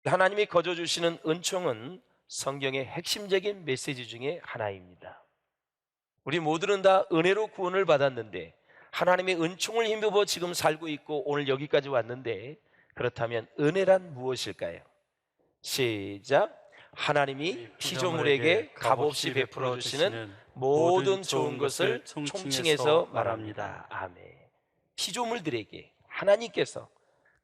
하나님이 거저 주시는 은총은 성경의 핵심적인 메시지 중에 하나입니다. 우리 모두는 다 은혜로 구원을 받았는데 하나님의 은총을 힘입어 지금 살고 있고 오늘 여기까지 왔는데, 그렇다면 은혜란 무엇일까요? 시작. 하나님이 피조물에게 값없이 베풀어 주시는 모든 좋은 것을 총칭해서 말합니다. 아멘. 피조물들에게 하나님께서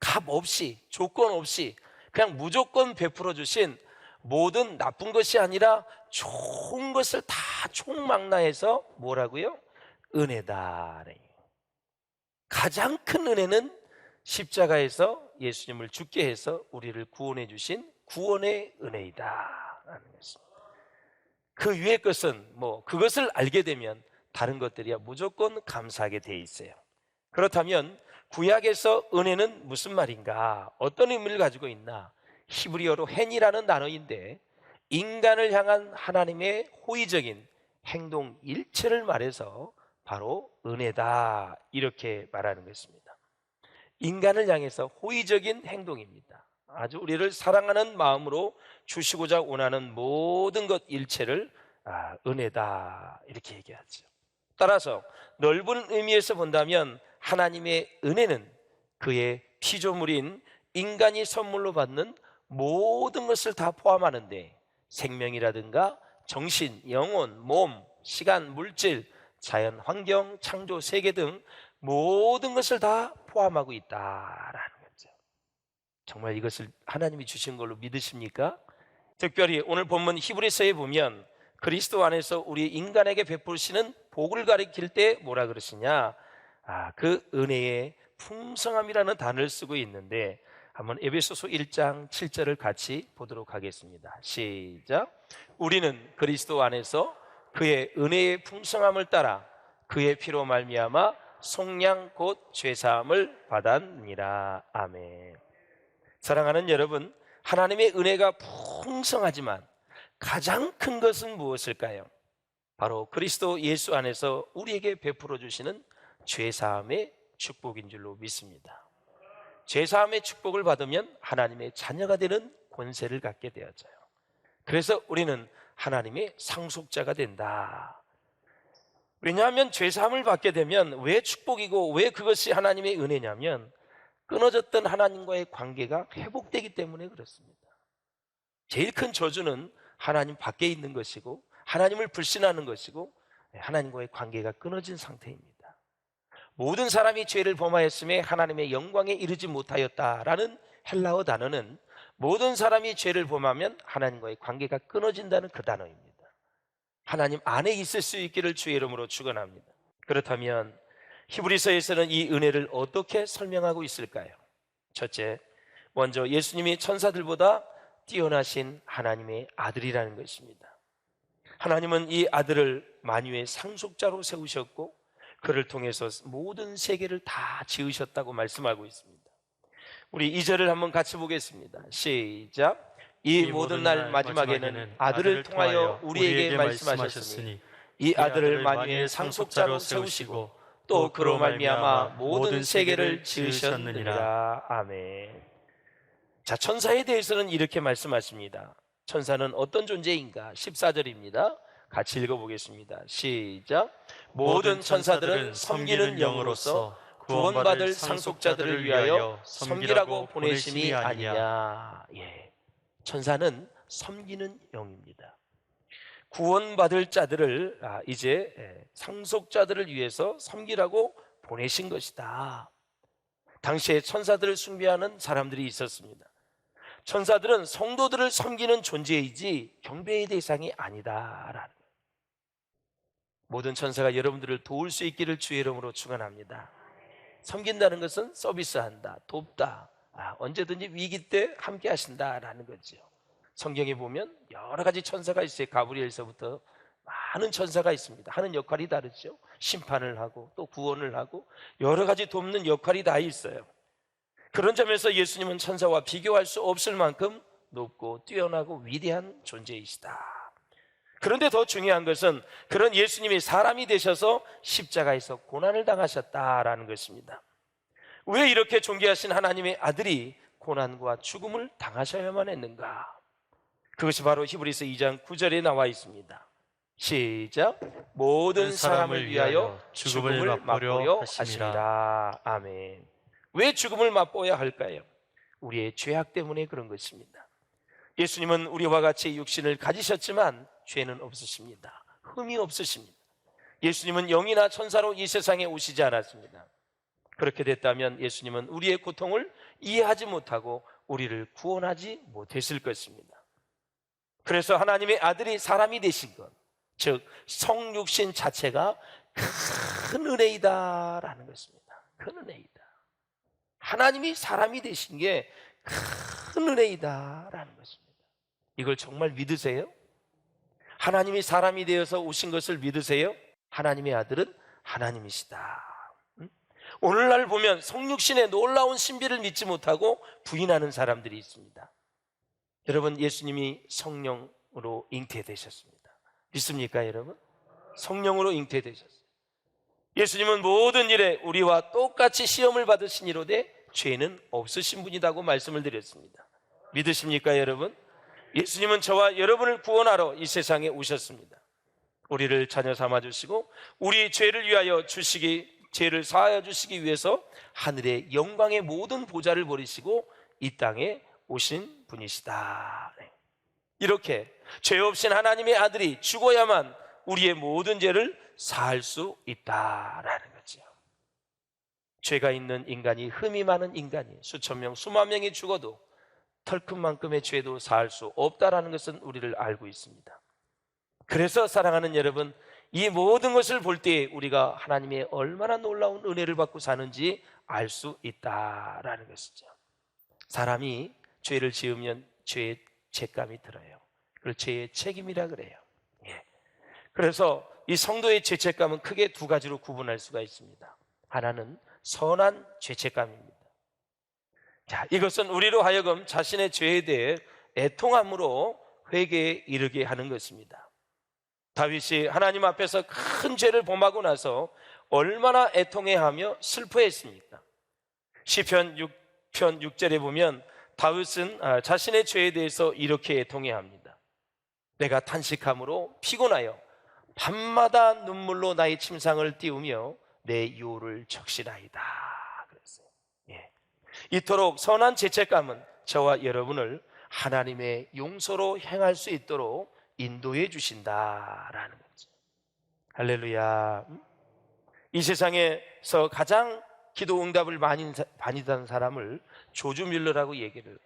값없이, 조건 없이 그냥 무조건 베풀어 주신 모든 나쁜 것이 아니라 좋은 것을 다 총망라해서 뭐라고요? 은혜다. 가장 큰 은혜는 십자가에서 예수님을 죽게 해서 우리를 구원해 주신 구원의 은혜이다 라는 것입니다. 그 위의 것은 그것을 알게 되면 다른 것들이야 무조건 감사하게 돼 있어요. 그렇다면 구약에서 은혜는 무슨 말인가? 어떤 의미를 가지고 있나? 히브리어로 헨이라는 단어인데 인간을 향한 하나님의 호의적인 행동 일체를 말해서 바로 은혜다 이렇게 말하는 것입니다. 인간을 향해서 호의적인 행동입니다. 아주 우리를 사랑하는 마음으로 주시고자 원하는 모든 것 일체를 은혜다 이렇게 얘기하죠. 따라서 넓은 의미에서 본다면 하나님의 은혜는 그의 피조물인 인간이 선물로 받는 모든 것을 다 포함하는데 생명이라든가 정신, 영혼, 몸, 시간, 물질, 자연, 환경, 창조, 세계 등 모든 것을 다 포함하고 있다라는 거죠. 정말 이것을 하나님이 주신 걸로 믿으십니까? 특별히 오늘 본문 히브리서에 보면 그리스도 안에서 우리 인간에게 베푸시는 복을 가리킬 때 뭐라 그러시냐? 그 은혜의 풍성함이라는 단어를 쓰고 있는데 한번 에베소서 1장 7절을 같이 보도록 하겠습니다. 시작. 우리는 그리스도 안에서 그의 은혜의 풍성함을 따라 그의 피로 말미암아 속량 곧 죄사함을 받았느니라. 아멘. 사랑하는 여러분, 하나님의 은혜가 풍성하지만 가장 큰 것은 무엇일까요? 바로 그리스도 예수 안에서 우리에게 베풀어 주시는 죄사함의 축복인 줄로 믿습니다. 죄사함의 축복을 받으면 하나님의 자녀가 되는 권세를 갖게 되어져요. 그래서 우리는 하나님의 상속자가 된다. 왜냐하면 죄사함을 받게 되면 왜 축복이고 왜 그것이 하나님의 은혜냐면 끊어졌던 하나님과의 관계가 회복되기 때문에 그렇습니다. 제일 큰 저주는 하나님 밖에 있는 것이고 하나님을 불신하는 것이고 하나님과의 관계가 끊어진 상태입니다. 모든 사람이 죄를 범하였음에 하나님의 영광에 이르지 못하였다라는 헬라어 단어는 모든 사람이 죄를 범하면 하나님과의 관계가 끊어진다는 그 단어입니다. 하나님 안에 있을 수 있기를 주의 이름으로 축원합니다. 그렇다면 히브리서에서는 이 은혜를 어떻게 설명하고 있을까요? 첫째, 먼저 예수님이 천사들보다 뛰어나신 하나님의 아들이라는 것입니다. 하나님은 이 아들을 만유의 상속자로 세우셨고 그를 통해서 모든 세계를 다 지으셨다고 말씀하고 있습니다. 우리 2절을 한번 같이 보겠습니다. 시작. 이 모든 날 마지막에는 아들을 통하여 우리에게 말씀하셨으니 이 아들을 만유의 상속자로 세우시고 또 그로 말미암아 모든 세계를 지으셨느니라. 아멘. 자, 천사에 대해서는 이렇게 말씀하십니다. 천사는 어떤 존재인가? 14절입니다. 같이 읽어보겠습니다. 시작. 모든 천사들은 섬기는 영으로서 구원받을 상속자들을 위하여 섬기라고 보내심이 아니냐. 천사는 섬기는 영입니다. 구원받을 자들을 이제 상속자들을 위해서 섬기라고 보내신 것이다. 당시에 천사들을 숭배하는 사람들이 있었습니다. 천사들은 성도들을 섬기는 존재이지 경배의 대상이 아니다라는 거예요. 모든 천사가 여러분들을 도울 수 있기를 주의 이름으로 축원합니다. 섬긴다는 것은 서비스한다, 돕다, 언제든지 위기 때 함께 하신다라는 거죠. 성경에 보면 여러 가지 천사가 있어요. 가브리엘서부터 많은 천사가 있습니다. 하는 역할이 다르죠. 심판을 하고 또 구원을 하고 여러 가지 돕는 역할이 다 있어요. 그런 점에서 예수님은 천사와 비교할 수 없을 만큼 높고 뛰어나고 위대한 존재이시다. 그런데 더 중요한 것은 그런 예수님이 사람이 되셔서 십자가에서 고난을 당하셨다라는 것입니다. 왜 이렇게 존귀하신 하나님의 아들이 고난과 죽음을 당하셔야만 했는가? 그것이 바로 히브리서 2장 9절에 나와 있습니다. 시작. 모든 사람을 위하여 죽음을 맛보려 하심이라. 아멘. 왜 죽음을 맛보아야 할까요? 우리의 죄악 때문에 그런 것입니다. 예수님은 우리와 같이 육신을 가지셨지만 죄는 없으십니다. 흠이 없으십니다. 예수님은 영이나 천사로 이 세상에 오시지 않았습니다. 그렇게 됐다면 예수님은 우리의 고통을 이해하지 못하고 우리를 구원하지 못했을 것입니다. 그래서 하나님의 아들이 사람이 되신 것, 즉 성육신 자체가 큰 은혜이다라는 것입니다. 큰 은혜이다. 하나님이 사람이 되신 게 큰 은혜이다라는 것입니다. 이걸 정말 믿으세요? 하나님이 사람이 되어서 오신 것을 믿으세요? 하나님의 아들은 하나님이시다. 오늘날 보면 성육신의 놀라운 신비를 믿지 못하고 부인하는 사람들이 있습니다. 여러분, 예수님이 성령으로 잉태되셨습니다. 믿습니까, 여러분? 성령으로 잉태되셨어요. 예수님은 모든 일에 우리와 똑같이 시험을 받으신 이로되 죄는 없으신 분이라고 말씀을 드렸습니다. 믿으십니까, 여러분? 예수님은 저와 여러분을 구원하러 이 세상에 오셨습니다. 우리를 자녀 삼아 주시고 우리 죄를 위하여 죄를 사하여 주시기 위해서 하늘의 영광의 모든 보좌를 버리시고 이 땅에 오신 분이시다. 이렇게 죄 없인 하나님의 아들이 죽어야만 우리의 모든 죄를 사할 수 있다라는 거죠. 죄가 있는 인간이, 흠이 많은 인간이 수천 명, 수만 명이 죽어도 털큰만큼의 죄도 사할 수 없다라는 것은 우리를 알고 있습니다. 그래서 사랑하는 여러분, 이 모든 것을 볼 때 우리가 하나님의 얼마나 놀라운 은혜를 받고 사는지 알 수 있다라는 것이죠. 사람이 죄를 지으면 죄의 죄감이 들어요. 그걸 죄의 책임이라 그래요. 그래서 이 성도의 죄책감은 크게 두 가지로 구분할 수가 있습니다. 하나는 선한 죄책감입니다. 자, 이것은 우리로 하여금 자신의 죄에 대해 애통함으로 회개에 이르게 하는 것입니다. 다윗이 하나님 앞에서 큰 죄를 범하고 나서 얼마나 애통해하며 슬퍼했습니까? 시편 6편 6절에 보면 다윗은 자신의 죄에 대해서 이렇게 애통해합니다. 내가 탄식함으로 피곤하여 밤마다 눈물로 나의 침상을 띄우며 내 유월을 적시나이다 그랬어요. 이토록 선한 죄책감은 저와 여러분을 하나님의 용서로 행할 수 있도록 인도해 주신다라는 거죠. 할렐루야. 이 세상에서 가장 기도 응답을 많이 받은 사람을 조지 뮬러라고 얘기를 해요.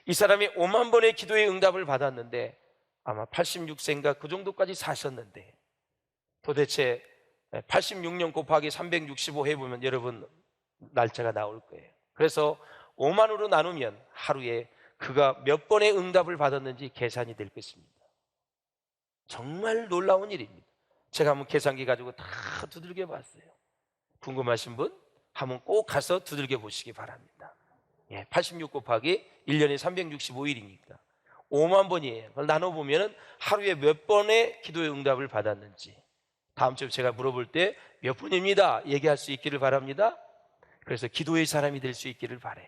이 사람이 5만 번의 기도의 응답을 받았는데 아마 86세인가 그 정도까지 사셨는데, 도대체 86년 곱하기 365 해보면 여러분 날짜가 나올 거예요. 그래서 5만으로 나누면 하루에 그가 몇 번의 응답을 받았는지 계산이 될 것입니다. 정말 놀라운 일입니다. 제가 한번 계산기 가지고 다 두들겨 봤어요. 궁금하신 분 한번 꼭 가서 두들겨 보시기 바랍니다. 86 곱하기 1년에 365일이니까 5만 번이에요. 그걸 나눠보면 하루에 몇 번의 기도의 응답을 받았는지, 다음 주에 제가 물어볼 때 몇 번입니다 얘기할 수 있기를 바랍니다. 그래서 기도의 사람이 될 수 있기를 바라요.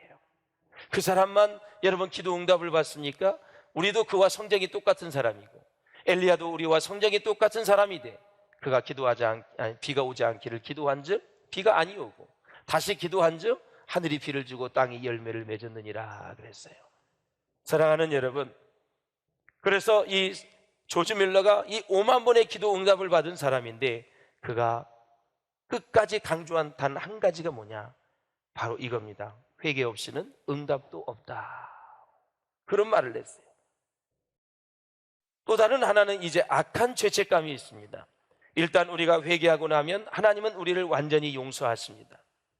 그 사람만 여러분 기도 응답을 받습니까? 우리도 그와 성적이 똑같은 사람이고, 엘리야도 우리와 성적이 똑같은 사람이 돼. 그가 비가 오지 않기를 기도한즉 비가 아니 오고, 다시 기도한즉 하늘이 비를 주고 땅이 열매를 맺었느니라 그랬어요. 사랑하는 여러분, 그래서 이 조지 뮬러가 이 5만 번의 기도 응답을 받은 사람인데, 그가 끝까지 강조한 단 한 가지가 뭐냐? 바로 이겁니다. 회개 없이는 응답도 없다. 그런 말을 했어요. 또 다른 하나는 이제 악한 죄책감이 있습니다. 일단 우리가 회개하고 나면 하나님은 우리를 완전히 용서하십니다.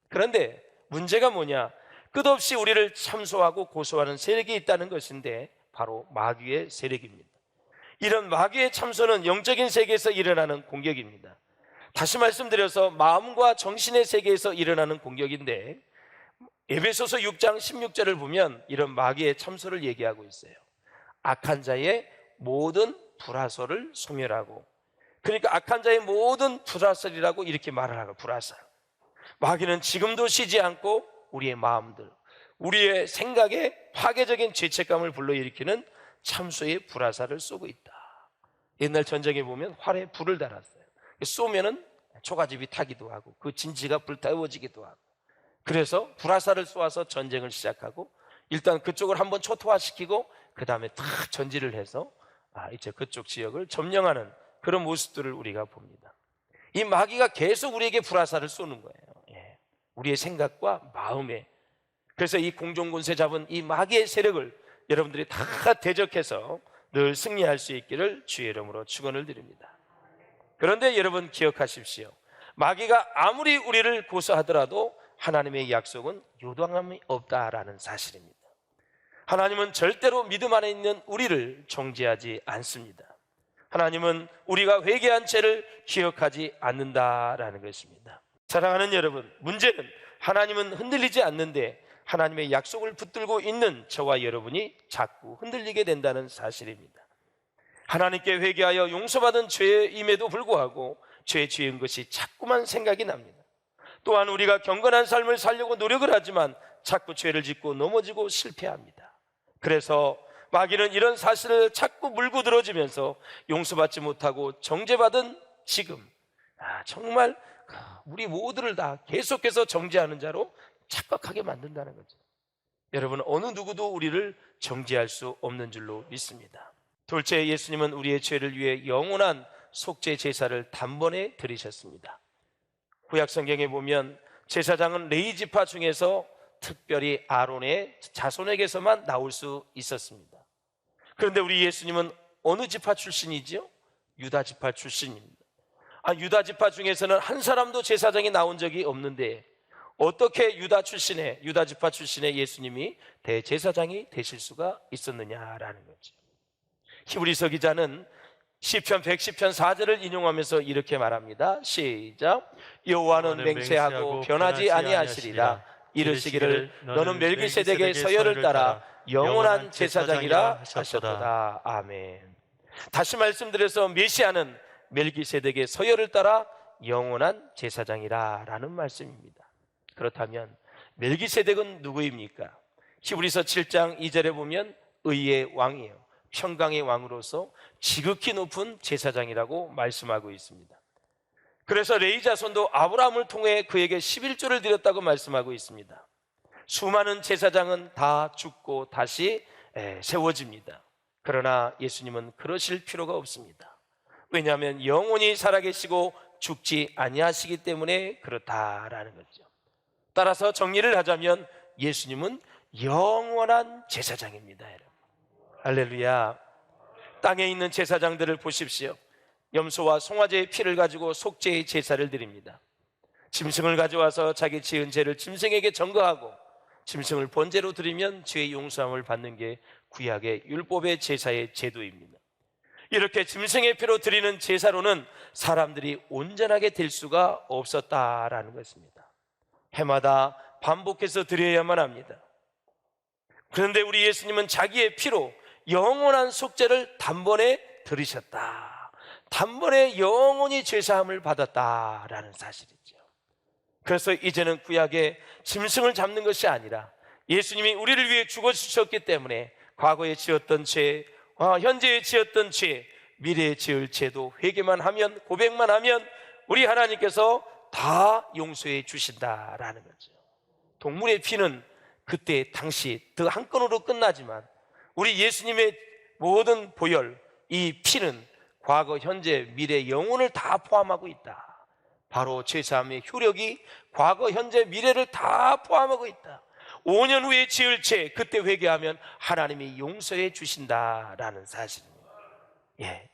그런데 문제가 뭐냐? 끝없이 우리를 참소하고 고소하는 세력이 있다는 것인데 바로 마귀의 세력입니다. 이런 마귀의 참소는 영적인 세계에서 일어나는 공격입니다. 다시 말씀드려서 마음과 정신의 세계에서 일어나는 공격인데, 에베소서 6장 16절을 보면 이런 마귀의 참소를 얘기하고 있어요. 악한 자의 모든 불화설을 소멸하고, 그러니까 악한 자의 모든 불화설이라고 이렇게 말을 하고, 불화설. 마귀는 지금도 쉬지 않고 우리의 마음들, 우리의 생각에 파괴적인 죄책감을 불러일으키는 참수의 불화살을 쏘고 있다. 옛날 전쟁에 보면 활에 불을 달았어요. 쏘면은 초가집이 타기도 하고 그 진지가 불태워지기도 하고, 그래서 불화살을 쏘아서 전쟁을 시작하고 일단 그쪽을 한번 초토화시키고 그 다음에 다 전지를 해서 이제 그쪽 지역을 점령하는 그런 모습들을 우리가 봅니다. 이 마귀가 계속 우리에게 불화살을 쏘는 거예요. 우리의 생각과 마음에. 그래서 이 공중군세 잡은 이 마귀의 세력을 여러분들이 다 대적해서 늘 승리할 수 있기를 주의 이름으로 축원을 드립니다. 그런데 여러분 기억하십시오. 마귀가 아무리 우리를 고소하더라도 하나님의 약속은 요동함이 없다라는 사실입니다. 하나님은 절대로 믿음 안에 있는 우리를 정죄하지 않습니다. 하나님은 우리가 회개한 죄를 기억하지 않는다라는 것입니다. 사랑하는 여러분, 문제는 하나님은 흔들리지 않는데 하나님의 약속을 붙들고 있는 저와 여러분이 자꾸 흔들리게 된다는 사실입니다. 하나님께 회개하여 용서받은 죄임에도 불구하고 죄 지은 것이 자꾸만 생각이 납니다. 또한 우리가 경건한 삶을 살려고 노력을 하지만 자꾸 죄를 짓고 넘어지고 실패합니다. 그래서 마귀는 이런 사실을 자꾸 물고 들어주면서 용서받지 못하고 정죄받은 지금 정말 우리 모두를 다 계속해서 정죄하는 자로 착각하게 만든다는 거죠. 여러분, 어느 누구도 우리를 정죄할 수 없는 줄로 믿습니다. 둘째, 예수님은 우리의 죄를 위해 영원한 속죄 제사를 단번에 드리셨습니다. 구약 성경에 보면 제사장은 레위 지파 중에서 특별히 아론의 자손에게서만 나올 수 있었습니다. 그런데 우리 예수님은 어느 지파 출신이지요? 유다 지파 출신입니다. 유다 지파 중에서는 한 사람도 제사장이 나온 적이 없는데 어떻게 유다 지파 출신의 예수님이 대제사장이 되실 수가 있었느냐라는 거죠. 히브리서 기자는 시편 110편 4절을 인용하면서 이렇게 말합니다. 시작. 여호와는 맹세하고 변하지 아니하시리라. 이르시기를 너는 멜기세덱의 서열을 따라 영원한 제사장이라 하셨도다. 아멘. 다시 말씀드려서 메시아는 멜기세덱의 서열을 따라 영원한 제사장이라 라는 말씀입니다. 그렇다면 멜기세덱은 누구입니까? 히브리서 7장 2절에 보면 의의 왕이에요. 평강의 왕으로서 지극히 높은 제사장이라고 말씀하고 있습니다. 그래서 레위 자손도 아브라함을 통해 그에게 11조를 드렸다고 말씀하고 있습니다. 수많은 제사장은 다 죽고 다시 세워집니다. 그러나 예수님은 그러실 필요가 없습니다. 왜냐하면 영원히 살아계시고 죽지 아니하시기 때문에 그렇다라는 거죠. 따라서 정리를 하자면 예수님은 영원한 제사장입니다. 여러분. 할렐루야. 땅에 있는 제사장들을 보십시오. 염소와 송아지의 피를 가지고 속죄의 제사를 드립니다. 짐승을 가져와서 자기 지은 죄를 짐승에게 전거하고 짐승을 번제로 드리면 죄의 용서함을 받는 게 구약의 율법의 제사의 제도입니다. 이렇게 짐승의 피로 드리는 제사로는 사람들이 온전하게 될 수가 없었다라는 것입니다. 해마다 반복해서 드려야만 합니다. 그런데 우리 예수님은 자기의 피로 영원한 속죄를 단번에 들으셨다. 단번에 영원히 죄사함을 받았다라는 사실이죠. 그래서 이제는 구약의 짐승을 잡는 것이 아니라 예수님이 우리를 위해 죽어주셨기 때문에 과거에 지었던 죄, 현재에 지었던 죄, 미래에 지을 죄도 회개만 하면, 고백만 하면 우리 하나님께서 다 용서해 주신다라는 거죠. 동물의 피는 그때 당시 한 건으로 끝나지만 우리 예수님의 모든 보혈, 이 피는 과거, 현재, 미래, 영혼을 다 포함하고 있다. 바로 죄사함의 효력이 과거, 현재, 미래를 다 포함하고 있다. 5년 후에 지을 죄, 그때 회개하면 하나님이 용서해 주신다라는 사실입니다.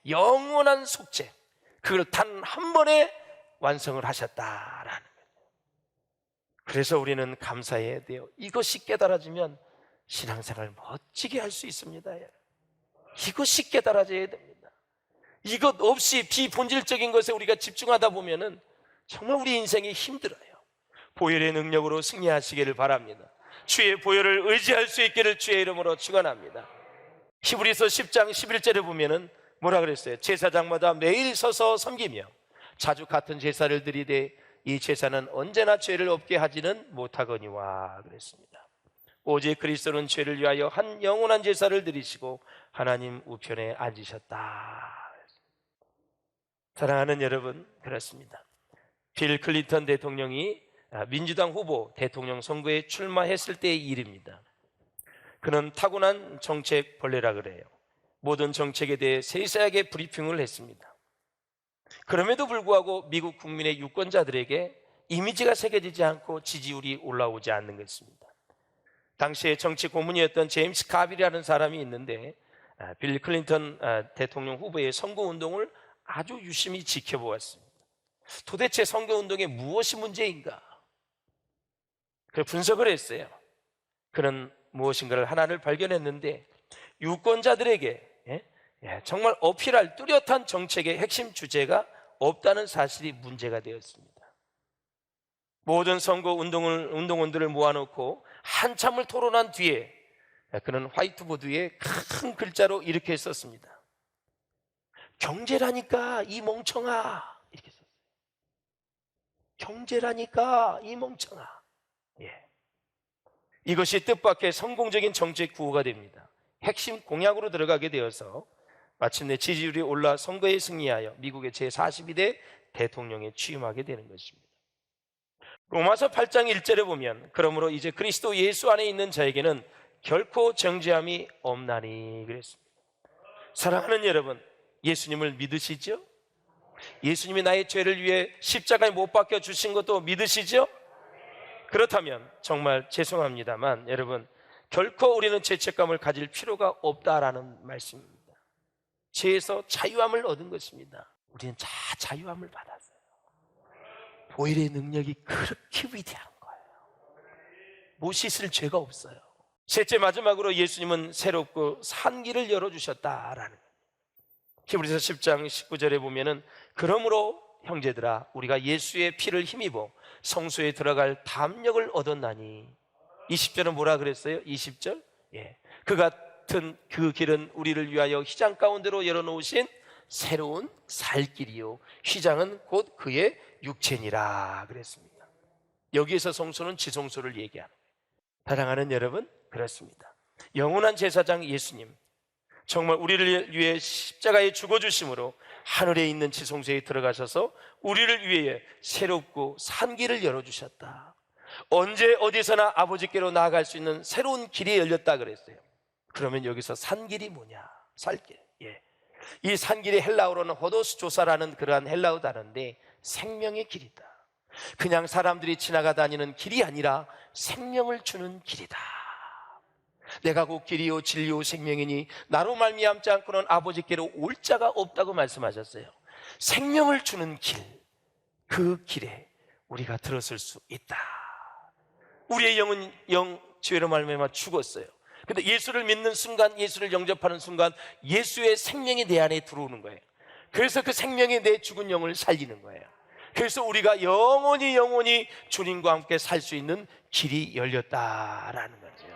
영원한 속죄, 그걸 단 한 번에 완성을 하셨다라는 거예요. 그래서 우리는 감사해야 돼요. 이것이 깨달아지면 신앙생활 멋지게 할 수 있습니다. 이것이 깨달아져야 됩니다. 이것 없이 비본질적인 것에 우리가 집중하다 보면은 정말 우리 인생이 힘들어요. 보혈의 능력으로 승리하시기를 바랍니다. 주의 보혈을 의지할 수 있기를 주의 이름으로 축원합니다. 히브리서 10장 11절에 보면은 뭐라 그랬어요? 제사장마다 매일 서서 섬기며 자주 같은 제사를 드리되 이 제사는 언제나 죄를 없게 하지는 못하거니와 그랬습니다. 오직 그리스도는 죄를 위하여 한 영원한 제사를 드리시고 하나님 우편에 앉으셨다. 사랑하는 여러분, 그렇습니다. 빌 클린턴 대통령이 민주당 후보 대통령 선거에 출마했을 때의 일입니다. 그는 타고난 정책 벌레라 그래요. 모든 정책에 대해 세세하게 브리핑을 했습니다. 그럼에도 불구하고 미국 국민의 유권자들에게 이미지가 새겨지지 않고 지지율이 올라오지 않는 것입니다. 당시에 정치 고문이었던 제임스 카빌이라는 사람이 있는데 빌 클린턴 대통령 후보의 선거운동을 아주 유심히 지켜보았습니다. 도대체 선거운동에 무엇이 문제인가? 그 분석을 했어요. 그는 무엇인가를 하나를 발견했는데 유권자들에게 정말 어필할 뚜렷한 정책의 핵심 주제가 없다는 사실이 문제가 되었습니다. 모든 선거 운동원들을 모아놓고 한참을 토론한 뒤에 그는 화이트보드에 큰 글자로 이렇게 썼습니다. 경제라니까 이 멍청아, 이렇게 썼어요. 경제라니까 이 멍청아. 이것이 뜻밖의 성공적인 정책 구호가 됩니다. 핵심 공약으로 들어가게 되어서 마침내 지지율이 올라 선거에 승리하여 미국의 제42대 대통령에 취임하게 되는 것입니다. 로마서 8장 1절에 보면 그러므로 이제 그리스도 예수 안에 있는 자에게는 결코 정죄함이 없나니 그랬습니다. 사랑하는 여러분, 예수님을 믿으시죠? 예수님이 나의 죄를 위해 십자가에 못 박혀 주신 것도 믿으시죠? 그렇다면 정말 죄송합니다만 여러분, 결코 우리는 죄책감을 가질 필요가 없다라는 말씀입니다. 죄에서 자유함을 얻은 것입니다. 우리는 자유함을 받았어요. 보혈의 능력이 그렇게 위대한 거예요. 못 씻을 죄가 없어요. 셋째, 마지막으로 예수님은 새롭고 산 길을 열어주셨다라는 거예요. 히브리서 10장 19절에 보면은 그러므로 형제들아 우리가 예수의 피를 힘입어 성소에 들어갈 담력을 얻었나니. 20절은 뭐라 그랬어요? 20절? 그 같은 그 길은 우리를 위하여 휘장 가운데로 열어놓으신 새로운 살 길이요 휘장은 곧 그의 육체니라 그랬습니다. 여기에서 성소는 지성소를 얘기하는 거예요. 사랑하는 여러분, 그렇습니다. 영원한 제사장 예수님, 정말 우리를 위해 십자가에 죽어주심으로 하늘에 있는 지성소에 들어가셔서 우리를 위해 새롭고 산 길을 열어주셨다. 언제 어디서나 아버지께로 나아갈 수 있는 새로운 길이 열렸다 그랬어요. 그러면 여기서 산 길이 뭐냐? 살길. 이 산길이 헬라어로는 호도스 조사라는 그러한 헬라어 단어인데 생명의 길이다. 그냥 사람들이 지나가 다니는 길이 아니라 생명을 주는 길이다. 내가 곧 길이요 진리요 생명이니 나로 말미암지 않고는 아버지께로 올 자가 없다고 말씀하셨어요. 생명을 주는 길, 그 길에 우리가 들어설 수 있다. 우리의 영은 죄로 말미암아 죽었어요. 근데 예수를 믿는 순간, 예수를 영접하는 순간 예수의 생명이 내 안에 들어오는 거예요. 그래서 그 생명이 내 죽은 영을 살리는 거예요. 그래서 우리가 영원히 주님과 함께 살 수 있는 길이 열렸다라는 거죠.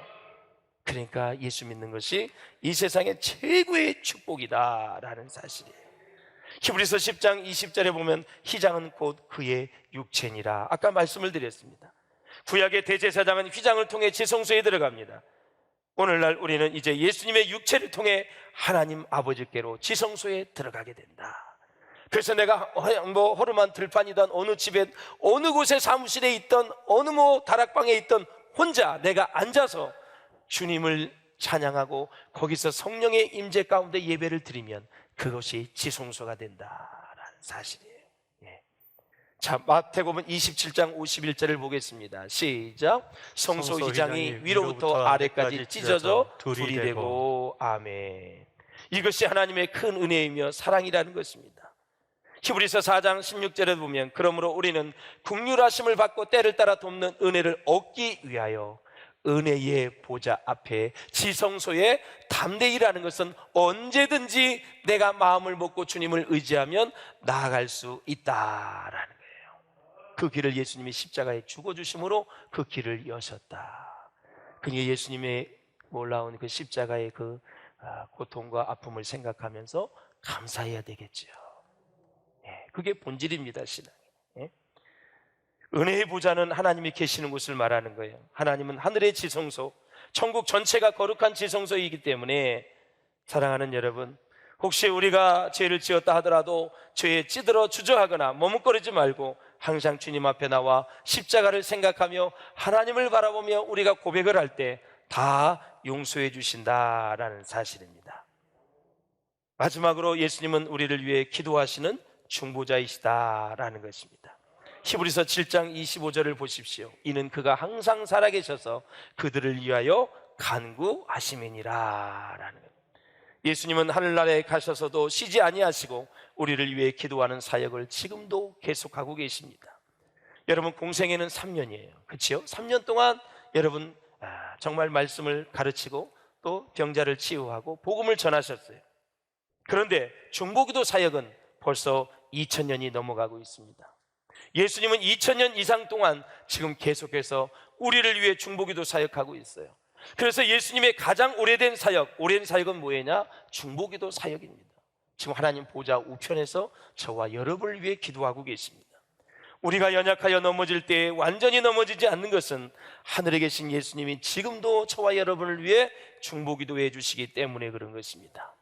그러니까 예수 믿는 것이 이 세상의 최고의 축복이다라는 사실이에요. 히브리서 10장 20절에 보면 휘장은 곧 그의 육체니라. 아까 말씀을 드렸습니다. 구약의 대제사장은 휘장을 통해 지성소에 들어갑니다. 오늘날 우리는 이제 예수님의 육체를 통해 하나님 아버지께로 지성소에 들어가게 된다. 그래서 내가 허름한 들판이든 어느 집에 어느 곳에 사무실에 있던 어느 다락방에 있던 혼자 내가 앉아서 주님을 찬양하고 거기서 성령의 임재 가운데 예배를 드리면 그것이 지성소가 된다라는 사실이에요. 자, 마태복음 27장 51절을 보겠습니다. 시작. 성소 휘장이 위로부터 아래까지 찢어져 둘이 되고. 아멘. 이것이 하나님의 큰 은혜이며 사랑이라는 것입니다. 히브리서 4장 16절에 보면 그러므로 우리는 긍휼하심을 받고 때를 따라 돕는 은혜를 얻기 위하여 은혜의 보좌 앞에 지성소에 담대히라는 것은 언제든지 내가 마음을 먹고 주님을 의지하면 나아갈 수 있다라는 거예요. 그 길을 예수님이 십자가에 죽어주심으로 그 길을 여셨다. 그게 예수님의 놀라운 그 십자가의 그 고통과 아픔을 생각하면서 감사해야 되겠죠. 그게 본질입니다, 신앙이. 은혜의 보좌는 하나님이 계시는 곳을 말하는 거예요. 하나님은 하늘의 지성소, 천국 전체가 거룩한 지성소이기 때문에 사랑하는 여러분, 혹시 우리가 죄를 지었다 하더라도 죄에 찌들어 주저하거나 머뭇거리지 말고 항상 주님 앞에 나와 십자가를 생각하며 하나님을 바라보며 우리가 고백을 할 때 다 용서해 주신다라는 사실입니다. 마지막으로 예수님은 우리를 위해 기도하시는 중보자이시다라는 것입니다. 히브리서 7장 25절을 보십시오. 이는 그가 항상 살아계셔서 그들을 위하여 간구하심이니라 라는 것. 예수님은 하늘나라에 가셔서도 쉬지 아니하시고 우리를 위해 기도하는 사역을 지금도 계속하고 계십니다. 여러분, 공생애는 3년이에요. 그렇죠? 3년 동안 여러분 정말 말씀을 가르치고 또 병자를 치유하고 복음을 전하셨어요. 그런데 중보기도 사역은 벌써 2000년이 넘어가고 있습니다. 예수님은 2000년 이상 동안 지금 계속해서 우리를 위해 중보기도 사역하고 있어요. 그래서 예수님의 가장 오래된 사역은 뭐냐? 중보기도 사역입니다. 지금 하나님 보좌 우편에서 저와 여러분을 위해 기도하고 계십니다. 우리가 연약하여 넘어질 때 완전히 넘어지지 않는 것은 하늘에 계신 예수님이 지금도 저와 여러분을 위해 중보기도해 주시기 때문에 그런 것입니다.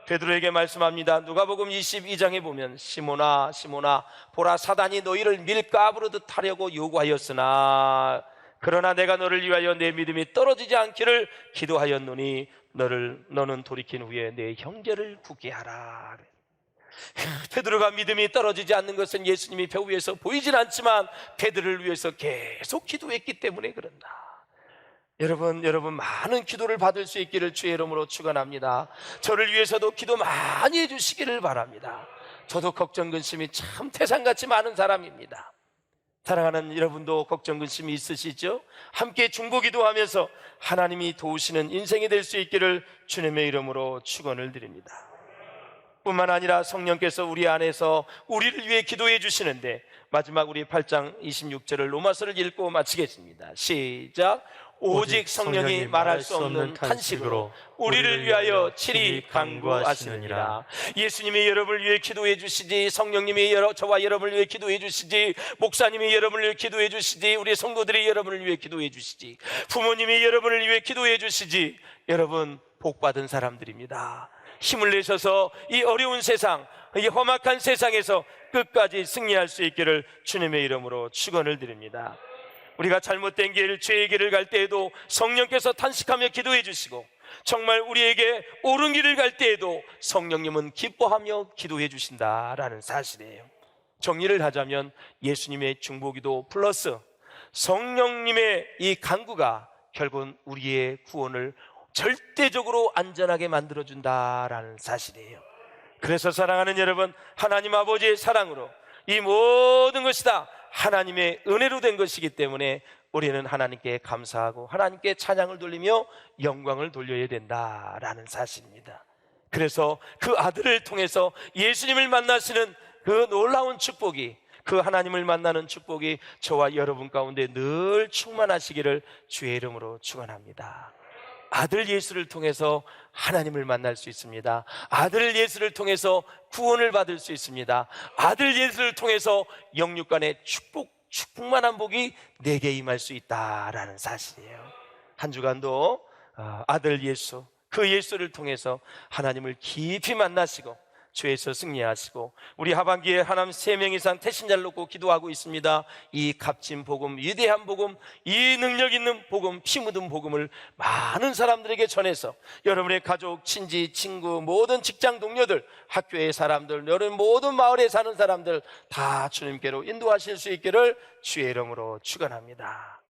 베드로에게 말씀합니다. 누가복음 22장에 보면 시몬아 시몬아 보라 사단이 너희를 밀가부르듯 하려고 요구하였으나 그러나 내가 너를 위하여 내 믿음이 떨어지지 않기를 기도하였노니 너는 돌이킨 후에 내 형제를 굳게 하라. 베드로가 믿음이 떨어지지 않는 것은 예수님이 배 위에서 보이진 않지만 베드로를 위해서 계속 기도했기 때문에 그런다. 여러분 많은 기도를 받을 수 있기를 주의 이름으로 축원합니다. 저를 위해서도 기도 많이 해주시기를 바랍니다. 저도 걱정 근심이 참 태산같이 많은 사람입니다. 사랑하는 여러분도 걱정 근심이 있으시죠? 함께 중보기도하면서 하나님이 도우시는 인생이 될 수 있기를 주님의 이름으로 축원을 드립니다. 뿐만 아니라 성령께서 우리 안에서 우리를 위해 기도해 주시는데 마지막 우리 8장 26절을 로마서를 읽고 마치겠습니다. 시작. 오직 성령이 말할 수 없는 탄식으로 우리를 위하여 친히 간구하시느니라. 예수님이 여러분을 위해 기도해 주시지, 성령님이 저와 여러분을 위해 기도해 주시지, 목사님이 여러분을 위해 기도해 주시지, 우리 성도들이 여러분을 위해 기도해 주시지, 부모님이 여러분을 위해 기도해 주시지. 여러분 복받은 사람들입니다. 힘을 내셔서 이 어려운 세상, 이 험악한 세상에서 끝까지 승리할 수 있기를 주님의 이름으로 축원을 드립니다. 우리가 잘못된 길, 죄의 길을 갈 때에도 성령께서 탄식하며 기도해 주시고 정말 우리에게 옳은 길을 갈 때에도 성령님은 기뻐하며 기도해 주신다라는 사실이에요. 정리를 하자면 예수님의 중보기도 플러스 성령님의 이 간구가 결국은 우리의 구원을 절대적으로 안전하게 만들어준다라는 사실이에요. 그래서 사랑하는 여러분, 하나님 아버지의 사랑으로 이 모든 것이 다 하나님의 은혜로 된 것이기 때문에 우리는 하나님께 감사하고 하나님께 찬양을 돌리며 영광을 돌려야 된다라는 사실입니다. 그래서 그 아들을 통해서 예수님을 만나시는 그 놀라운 축복이, 그 하나님을 만나는 축복이 저와 여러분 가운데 늘 충만하시기를 주의 이름으로 축원합니다. 아들 예수를 통해서 하나님을 만날 수 있습니다. 아들 예수를 통해서 구원을 받을 수 있습니다. 아들 예수를 통해서 영육간의 축복만한 복이 내게 임할 수 있다라는 사실이에요. 한 주간도 아들 예수, 그 예수를 통해서 하나님을 깊이 만나시고 주에서 승리하시고, 우리 하반기에 하나님 3명 이상 태신자를 놓고 기도하고 있습니다. 이 값진 복음, 위대한 복음, 이 능력 있는 복음, 피 묻은 복음을 많은 사람들에게 전해서 여러분의 가족, 친지, 친구, 모든 직장 동료들, 학교의 사람들, 여러분 모든 마을에 사는 사람들 다 주님께로 인도하실 수 있기를 주의 이름으로 축원합니다.